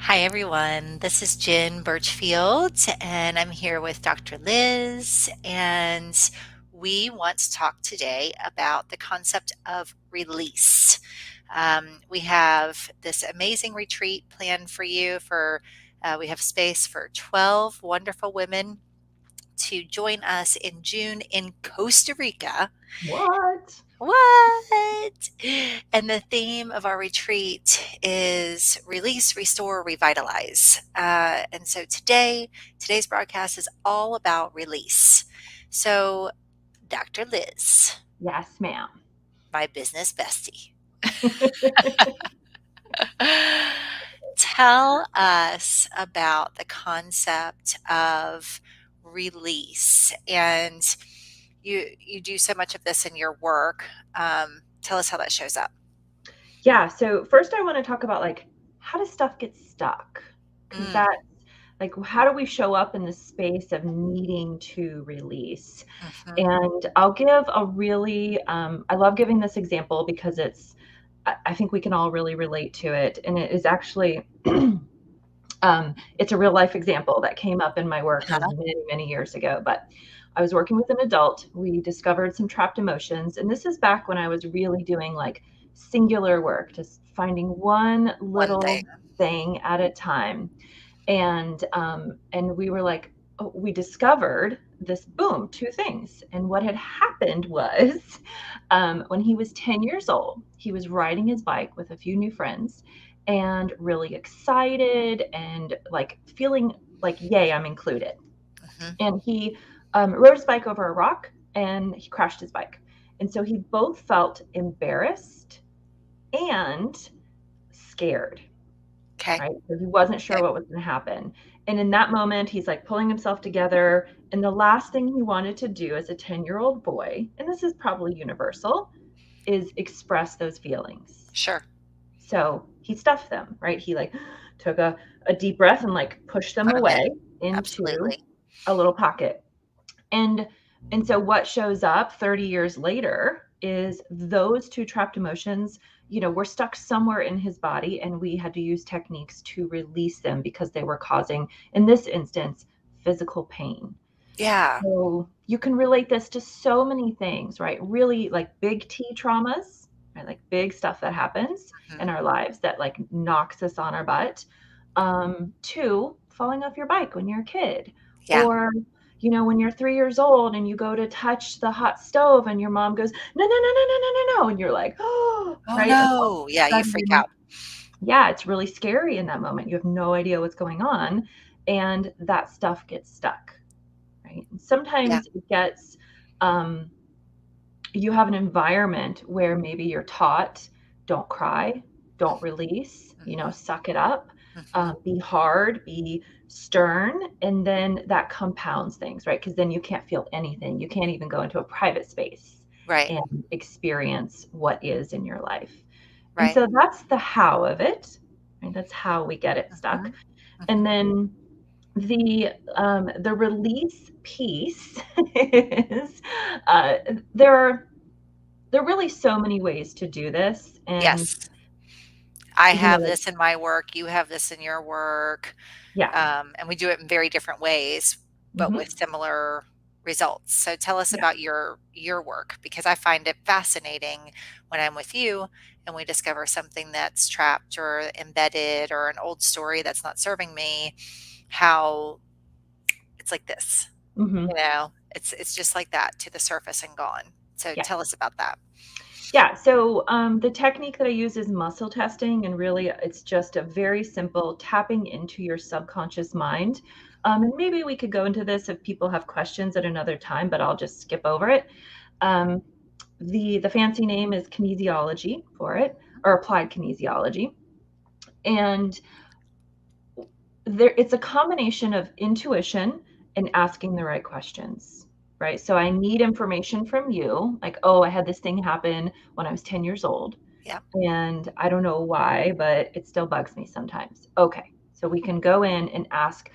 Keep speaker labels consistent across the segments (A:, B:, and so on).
A: Hi, everyone. This is Jen Birchfield, and I'm here with Dr. Liz. And we want to talk today about the concept of release. We have this amazing retreat planned for you. We have space for 12 wonderful women to join us in June in Costa Rica.
B: What?
A: What? And the theme of our retreat is release, restore, revitalize. And so today's broadcast is all about release. So, Dr. Liz,
B: Yes, ma'am.
A: my business bestie, tell us about the concept of release. And you do so much of this in your work. Tell us how that shows up.
B: Yeah, so first I want to talk about how does stuff get stuck? Because
A: Mm,
B: that's how do we show up in the space of needing to release?
A: mhm.
B: And I'll give a really I love giving this example because I think we can all really relate to it. And it is actually it's a real life example that came up in my work. It was
A: Uh-huh.
B: many, many years ago, but I was working with an adult. We discovered some trapped emotions. And this is back when I was really doing singular work, just finding one
A: One thing.
B: little thing at a time. And we were oh, we discovered this boom, two things. And what had happened was when he was 10 years old, he was riding his bike with a few new friends and really excited and feeling like, yay, I'm included.
A: Mhm.
B: And he rode his bike over a rock and he crashed his bike. And so he both felt embarrassed and scared,
A: Okay.
B: right? So he wasn't sure
A: Okay.
B: what was going to happen. And in that moment, he's pulling himself together. And the last thing he wanted to do as a 10-year-old boy, and this is probably universal, is express those feelings.
A: Sure.
B: So he stuffed them, right? He took a deep breath and pushed them
A: Put them in.
B: away into
A: Absolutely.
B: a little pocket. And and so what shows up 30 years later is those two trapped emotions, were stuck somewhere in his body and we had to use techniques to release them because they were causing, in this instance, physical pain.
A: Yeah.
B: So you can relate this to so many things, right? Really big T traumas, right? Like big stuff that happens in
A: Mhm.
B: our lives that knocks us on our butt. To falling off your bike when you're a kid,
A: Yeah.
B: or when you're 3 years old and you go to touch the hot stove and your mom goes, no, no, no, no, no, no, no, no, and you're like, oh,
A: Oh,
B: right? And all
A: no.
B: of a
A: Yeah, you freak
B: sudden,
A: out.
B: yeah, it's really scary in that moment. You have no idea what's going on, and that stuff gets stuck, right? And
A: Yeah.
B: sometimes it gets, um, you have an environment where maybe you're taught, don't cry, don't release,
A: Mhm.
B: suck it up,
A: Mhm.
B: be hard, be stern, and then that compounds things, right? Because then you can't feel anything. You can't even go into a private space
A: Right.
B: and experience what is in your life. And
A: Right.
B: so that's the how of it, right? That's how we get it stuck.
A: Mhm.
B: And
A: Mhm.
B: then the release piece is uh, there are really so many ways to do this, and
A: Yes. I
B: you know
A: have
B: like
A: this in my work, you have this in your work,
B: yeah.
A: and we do it in very different ways, but with
B: Hmm.
A: similar results. So tell us
B: Yeah.
A: about your work because I find it fascinating when I'm with you and we discover something that's trapped or embedded or an old story that's not serving me, how it's like this,
B: Hmm.
A: it's just like that to the surface and gone. So
B: Yeah.
A: tell us about that.
B: Yeah, so the technique that I use is muscle testing, and really it's just a very simple tapping into your subconscious mind. And maybe we could go into this if people have questions at another time, but I'll just skip over it. Um, the fancy name is kinesiology for it, or applied kinesiology, and it's a combination of intuition and asking the right questions, right? So I need information from you, like, oh, I had this thing happen when I was 10 years old
A: Yeah.
B: and I don't know why, but it still bugs me sometimes. Okay, so we can go in and ask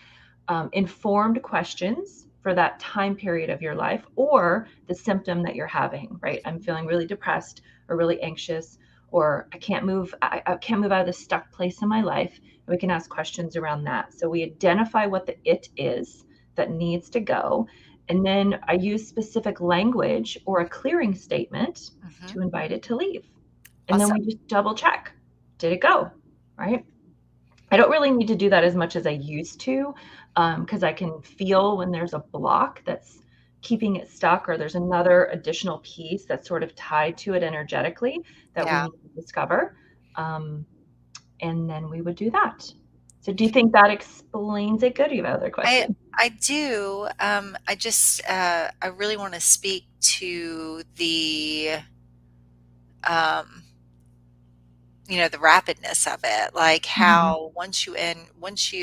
B: informed questions for that time period of your life or the symptom that you're having, right? I'm feeling really depressed or really anxious, or I can't move out of this stuck place in my life. And we can ask questions around that. So we identify what the it is that needs to go. And then I use specific language or a clearing statement
A: Mhm.
B: to invite it to leave. And then we
A: Awesome.
B: just double check. Did it go? Right? I don't really need to do that as much as I used to, because I can feel when there's a block that's keeping it stuck, or there's another additional piece that's sort of tied to it energetically that we
A: Yeah.
B: need to discover. Um, and then we would do that. So, do you think that explains it good? Do you have other
A: I
B: questions?
A: I do. I really want to speak to um, the rapidness of it, like
B: Mhm.
A: how once you,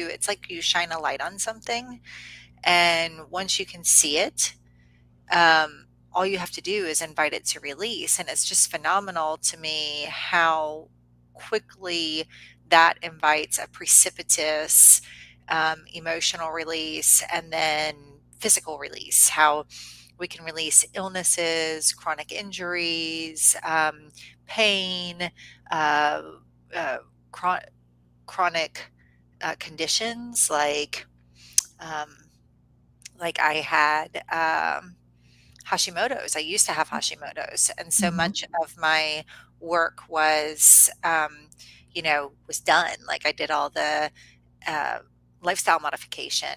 A: it's like you shine a light on something, and once you can see it, um, all you have to do is invite it to release. And it's just phenomenal to me how quickly that invites a precipitous emotional release and then physical release. How we can release illnesses, chronic injuries, pain, uh, uh, chron- chronic conditions um, like I had. Hashimoto's. I used to have Hashimoto's, and so
B: Mhm.
A: much of my work was done. Like I did all the uh, lifestyle modification,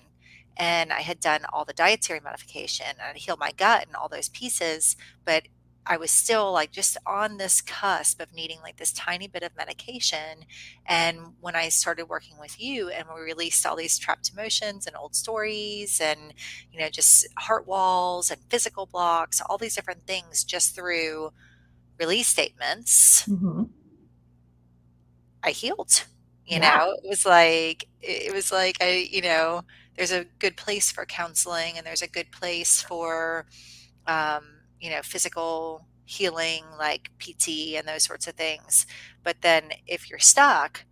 A: and I had done all the dietary modification, and I healed my gut and all those pieces, but I was still like just on this cusp of needing like this tiny bit of medication. And when I started working with you and we released all these trapped emotions and old stories and, just heart walls and physical blocks, all these different things just through release statements,
B: Mhm.
A: I healed.
B: Yeah.
A: It was like there's a good place for counseling and there's a good place for physical healing like PT and those sorts of things. But then if you're stuck,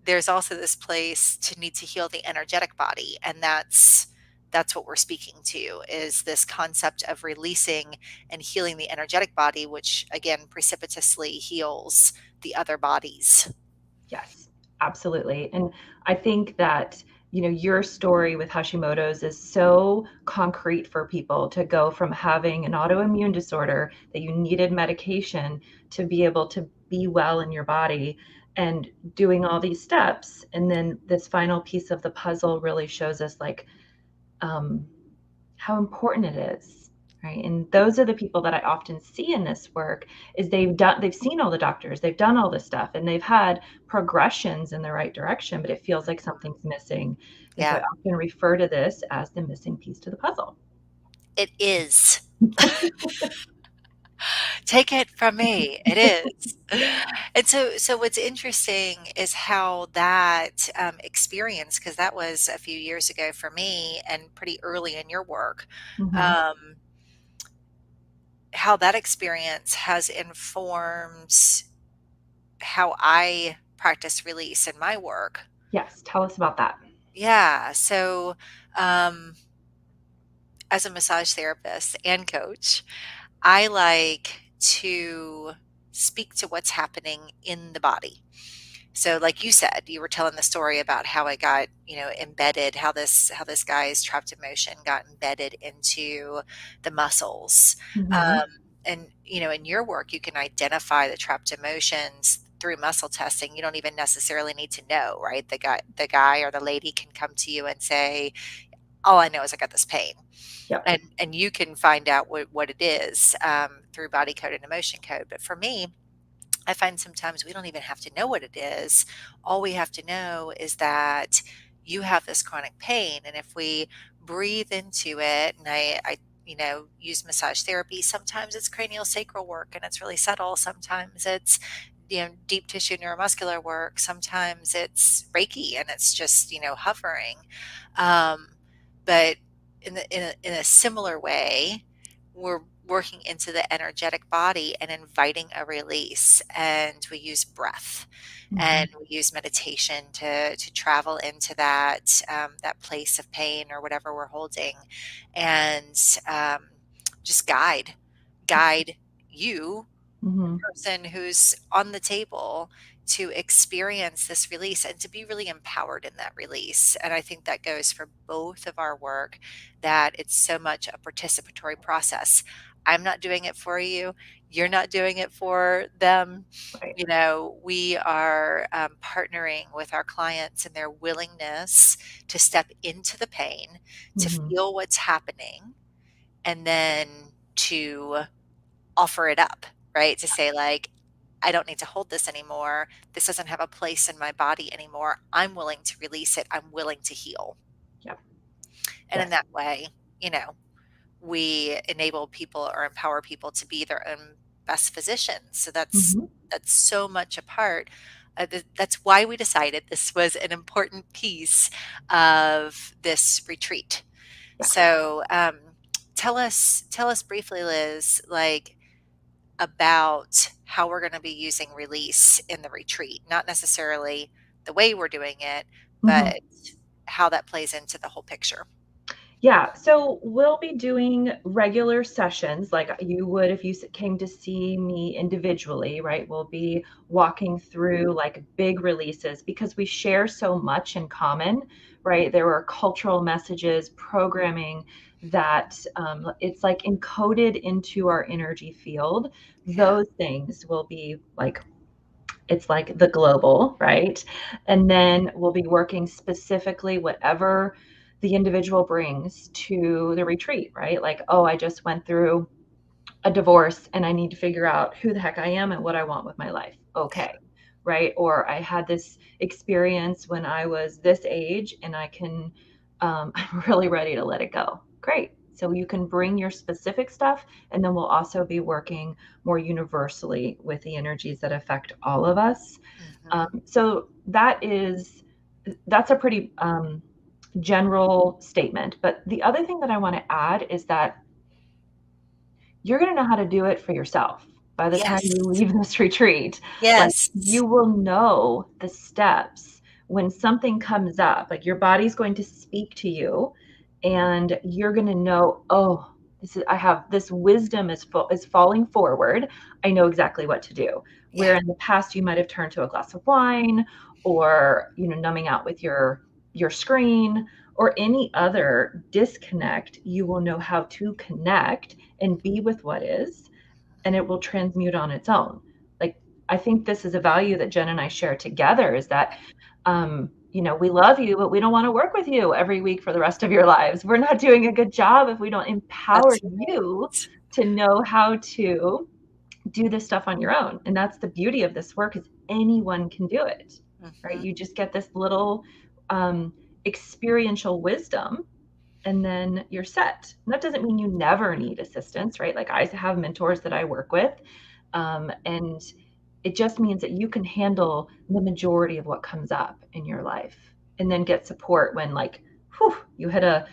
A: there's also this place to need to heal the energetic body, and that's what we're speaking to, is this concept of releasing and healing the energetic body, which again precipitously heals the other bodies.
B: Yes, absolutely. And I think that, your story with Hashimoto's is so concrete for people to go from having an autoimmune disorder that you needed medication to be able to be well in your body and doing all these steps. And then this final piece of the puzzle really shows us like um, how important it is, right? And those are the people that I often see in this work is they've seen all the doctors, they've done all this stuff, and they've had progressions in the right direction, but it feels like something's missing. And so I
A: Yeah,
B: often refer to this as the missing piece to the puzzle.
A: it is. Take it from me, it is. And so what's interesting is how that experience, because that was a few years ago for me and pretty early in your work,
B: Mhm.
A: um, how that experience has informed how I practice release in my work.
B: Yes, tell us about that.
A: Yeah. So, um, as a massage therapist and coach, I like to speak to what's happening in the body. So like you said, you were telling the story about how it got, embedded, how this guy's trapped emotion got embedded into the muscles.
B: Mhm.
A: Um, and in your work, you can identify the trapped emotions through muscle testing. You don't even necessarily need to know, right? The guy or the lady can come to you and say, all I know is I got this pain.
B: Yep.
A: And you can find out what it is through body code and emotion code. But for me, I find sometimes we don't even have to know what it is. All we have to know is that you have this chronic pain. And if we breathe into it, and I use massage therapy, sometimes it's cranial sacral work and it's really subtle. Sometimes it's, deep tissue neuromuscular work. Sometimes it's Reiki and it's just, hovering. Um, but in a similar way, we're working into the energetic body and inviting a release. And we use breath
B: Mhm.
A: and we use meditation to travel into that place of pain or whatever we're holding, and um, just guide you
B: Mhm.
A: person who's on the table to experience this release and to be really empowered in that release. And I think that goes for both of our work, that it's so much a participatory process. I'm not doing it for you. You're not doing it for them.
B: Right.
A: You know, we are partnering with our clients and their willingness to step into the pain, to
B: Mhm.
A: feel what's happening, and then to offer it up, right? To say, like, I don't need to hold this anymore. This doesn't have a place in my body anymore. I'm willing to release it. I'm willing to heal.
B: Yep.
A: And in
B: Yes.
A: that way, you know, we enable people or empower people to be their own best physicians. So
B: Mhm.
A: that's so much a part. That's why we decided this was an important piece of this retreat.
B: Yeah.
A: So tell us briefly, Liz, like about how we're going to be using release in the retreat, not necessarily the way we're doing it,
B: Mhm.
A: but how that plays into the whole picture.
B: Yeah, so we'll be doing regular sessions like you would if you came to see me individually, right? We'll be walking through like big releases because we share so much in common, right? There are cultural messages, programming that it's like encoded into our energy field.
A: Yeah.
B: Those things will be like it's like the global, right? And then we'll be working specifically whatever the individual brings to the retreat, right? Like, oh, I just went through a divorce and I need to figure out who the heck I am and what I want with my life.
A: Yeah.
B: Okay. Right. Or I had this experience when I was this age and I'm really ready to let it go. Great. So you can bring your specific stuff, and then we'll also be working more universally with the energies that affect all of us.
A: Hmm.
B: So that's a pretty general statement. But the other thing that I want to add is that you're going to know how to do it for yourself by the time you
A: Yes.
B: leave this retreat. Like
A: Yes.
B: you will know the steps when something comes up, like your body's going to speak to you and you're going to know, oh, I have this wisdom is falling forward. I know exactly what to do.
A: Yeah.
B: Where in the past you might have turned to a glass of wine or, numbing out with your screen or any other disconnect, you will know how to connect and be with what is, and it will transmute on its own. Like, I think this is a value that Jen and I share together is that, we love you, but we don't want to work with you every week for the rest of your lives. We're not doing a good job if we don't empower
A: That's
B: you
A: right.
B: to know how to do this stuff on your own. And that's the beauty of this work is anyone can do it, right?
A: Hmm.
B: You just get this little um, experiential wisdom and then you're set. And that doesn't mean you never need assistance, right? Like I have mentors that I work with, and it just means that you can handle the majority of what comes up in your life, and then get support when like, whew, you hit a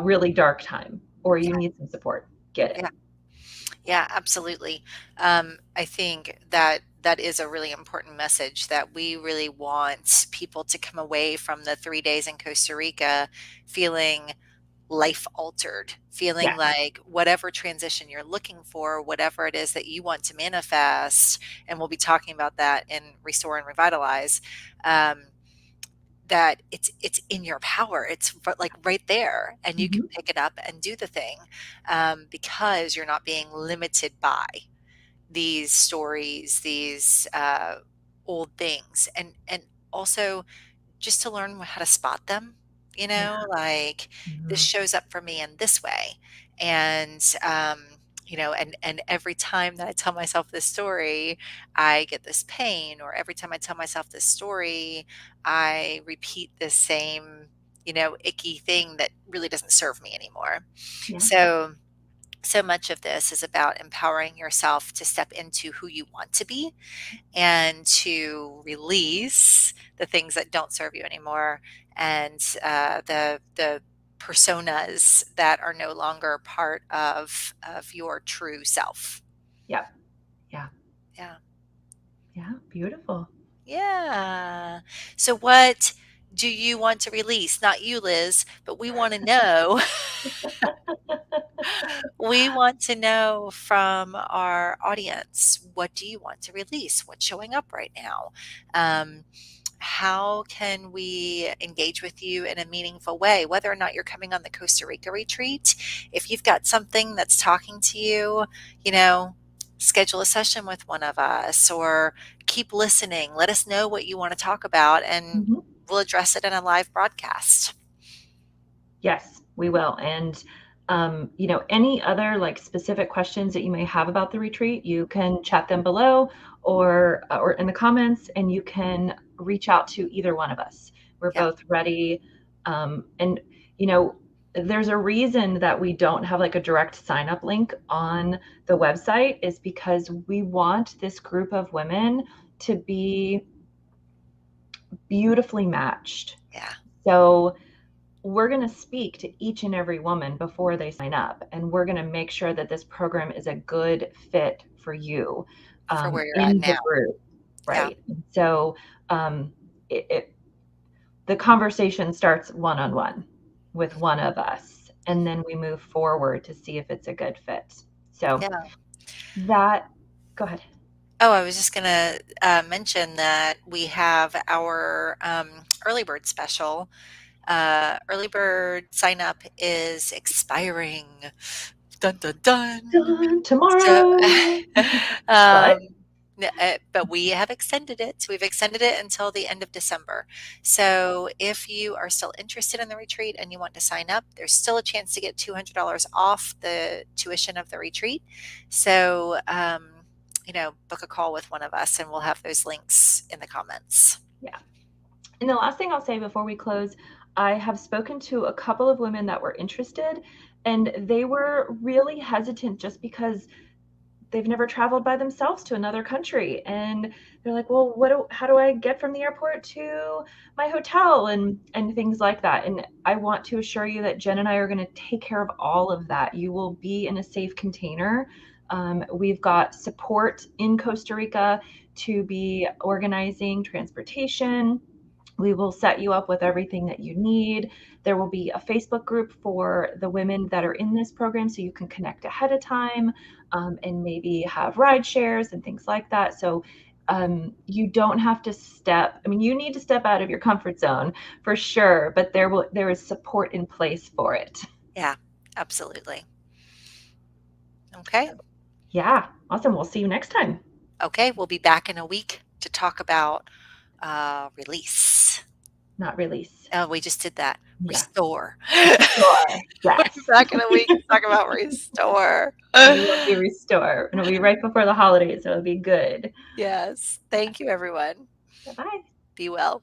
B: really dark time or you need some support. Get it?
A: Yeah. Yeah, absolutely. I think that that is a really important message, that we really want people to come away from the 3 days in Costa Rica feeling life altered, feeling
B: Yeah.
A: like whatever transition you're looking for, whatever it is that you want to manifest, and we'll be talking about that in Restore and Revitalize. Um, that it's in your power. It's like right there, and you can
B: Hmm.
A: pick it up and do the thing, because you're not being limited by these stories, these old things, and also just to learn how to spot them,
B: Yeah.
A: like this
B: Hmm.
A: shows up for me in this way. And, and every time that I tell myself this story, I get this pain, or every time I tell myself this story, I repeat this same, icky thing that really doesn't serve me anymore.
B: Yeah.
A: So, so much of this is about empowering yourself to step into who you want to be and to release the things that don't serve you anymore, and the personas that are no longer part of your true self.
B: Yeah. Yeah.
A: Yeah.
B: Yeah. Beautiful.
A: Yeah. So what do you want to release? Not you, Liz, but we want to know. We want to know from our audience, what do you want to release? What's showing up right now? Um, how can we engage with you in a meaningful way, whether or not you're coming on the Costa Rica retreat? If you've got something that's talking to you, you know, schedule a session with one of us or keep listening. Let us know what you want to talk about and
B: Mhm.
A: we'll address it in a live broadcast.
B: Yes, we will. And any other like specific questions that you may have about the retreat, you can chat them below or in the comments, and you can reach out to either one of us. We're
A: Yeah,
B: both ready. And you know, there's a reason that we don't have like a direct sign up link on the website is because we want this group of women to be beautifully matched.
A: yeah,
B: So we're going to speak to each and every woman before they sign up, and we're going to make sure that this program is a good fit for you
A: for where you're at
B: in the
A: now.
B: group,
A: Yeah,
B: right? So um, the conversation starts one on one with one of us, and then we move forward to see if it's a good fit. So
A: yeah.
B: that, go ahead.
A: Oh, I was just gonna mention that we have our early bird special. Early bird sign up is expiring. Dun dun dun.
B: Done
A: So,
B: tomorrow.
A: um,
B: But
A: but we have extended it. So we've extended it until the end of December. So if you are still interested in the retreat and you want to sign up, there's still a chance to get $200 off the tuition of the retreat. So, book a call with one of us and we'll have those links in the comments.
B: yeah. And the last thing I'll say before we close, I have spoken to a couple of women that were interested, and they were really hesitant just because they've never traveled by themselves to another country. And they're like, well, how do I get from the airport to my hotel and things like that? And I want to assure you that Jen and I are going to take care of all of that. You will be in a safe container. We've got support in Costa Rica to be organizing transportation. We will set you up with everything that you need. There will be a Facebook group for the women that are in this program so you can connect ahead of time, and maybe have ride shares and things like that. So you don't have to I mean, you need to step out of your comfort zone for sure, but there is support in place for it.
A: Yeah, absolutely. Okay.
B: Yeah, awesome. We'll see you next time.
A: Okay. We'll be back in a week to talk about release.
B: Not release.
A: Oh, we just did that.
B: Yeah.
A: Restore.
B: Restore.
A: We're
B: Yes.
A: back in a week to talk about restore.
B: We will be restore. And it'll be right before the holidays, so it'll be good.
A: Yes. Thank you, everyone.
B: Bye bye.
A: Be well.